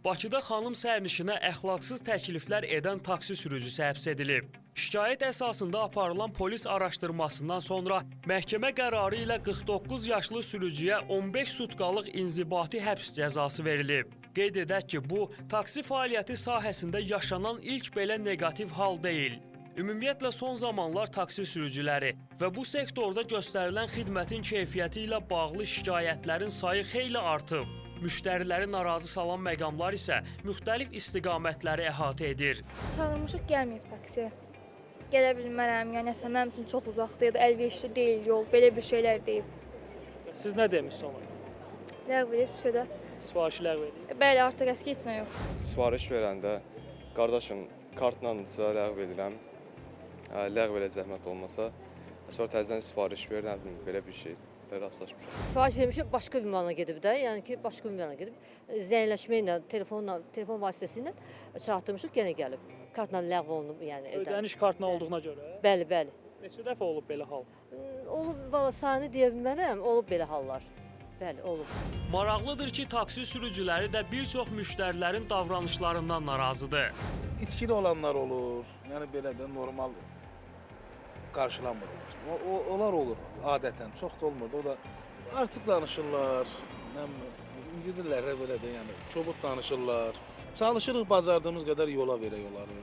Bakıda xanım sərnişinə əxlaqsız təkliflər edən taksi sürücüsü həbs edilib. Şikayət əsasında aparılan polis araşdırmasından sonra məhkəmə qərarı ilə 49 yaşlı sürücüyə 15 sutkalıq inzibati həbs cəzası verilib. Qeyd edək ki, bu, taksi fəaliyyəti sahəsində yaşanan ilk belə neqativ hal deyil. Ümumiyyətlə son zamanlar taksi sürücüləri və bu sektorda göstərilən xidmətin keyfiyyəti ilə bağlı şikayətlərin sayı xeyli artıb. Müştəriləri narazı salan məqamlar isə müxtəlif istiqamətləri əhatə edir. Çağırmışıq, gəlməyib taksi. Gələ bilmərəm, yəni nəsə mənim üçün çox uzaqdır ya da əlverişli deyil yol, belə bir şeylər deyib. Siz nə demişsiniz ona? Ləğv edib, şödə. Sifarişi ləğv edin. Bəli, artıq əski heç nə yox. Sifariş verəndə, qardaşım, kartla ləğv edirəm, ləğv elə zəhmət olmasa, sonra təzədən sifariş verir, belə bir şey. Rastlaşmışam. Sifariş vermişəm, başqa bir ünvana gedib də, yəni ki, başqa bir ünvana gedib. Zəngləşməklə, telefon vasitəsilə çatdırmışıq, yenə gəlib. Kartla ləğv olunub, yəni ödəniş. Ödəniş kartına olduğuna görə? Bəli, bəli. Neçə dəfə olub belə hal? Olub, valla sayını deyə bilmərəm, olub belə hallar. Bəli, olub. Maraqlıdır ki, taksi sürücüləri də bir çox müştərilərin davranışlarından narazıdır. İçkili olanlar olur, yəni belə də normal qarşılanmırlar. Onlar olur adətən, çox da olmur. O da artıq danışırlar, incidirlər belə də, yəni kobud danışırlar. Çalışırıq bacardığımız qədər yola verək onları.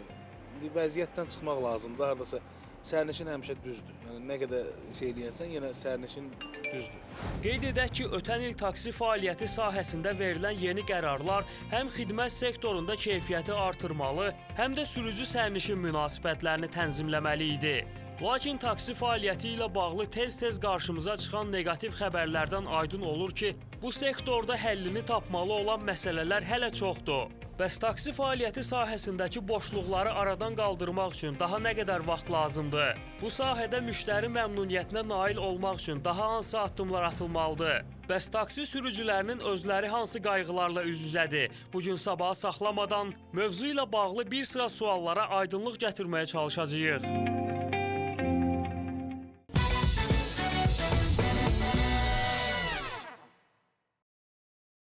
İndi vəziyyətdən çıxmaq lazımdır. Hardasa sərnişin həmişə düzdür. Yəni nə qədər şey eləyərsən, yenə sərnişin düzdür. Qeyd edək ki, ötən il taksi fəaliyyəti sahəsində verilən yeni qərarlar həm xidmət sektorunda keyfiyyəti artırmalı, həm də sürücü-sərnişin münasibətlərini tənzimləməli idi. Lakin taksi fəaliyyəti ilə bağlı tez-tez qarşımıza çıxan neqativ xəbərlərdən aydın olur ki, bu sektorda həllini tapmalı olan məsələlər hələ çoxdur. Bəs taksi fəaliyyəti sahəsindəki boşluqları aradan qaldırmaq üçün daha nə qədər vaxt lazımdır? Bu sahədə müştəri məmnuniyyətinə nail olmaq üçün daha hansı addımlar atılmalıdır? Bəs taksi sürücülərinin özləri hansı qayğılarla üz-üzədir? Bugün sabaha saxlamadan mövzu ilə bağlı bir sıra suallara aydınlıq gətirməyə çalışacağıq.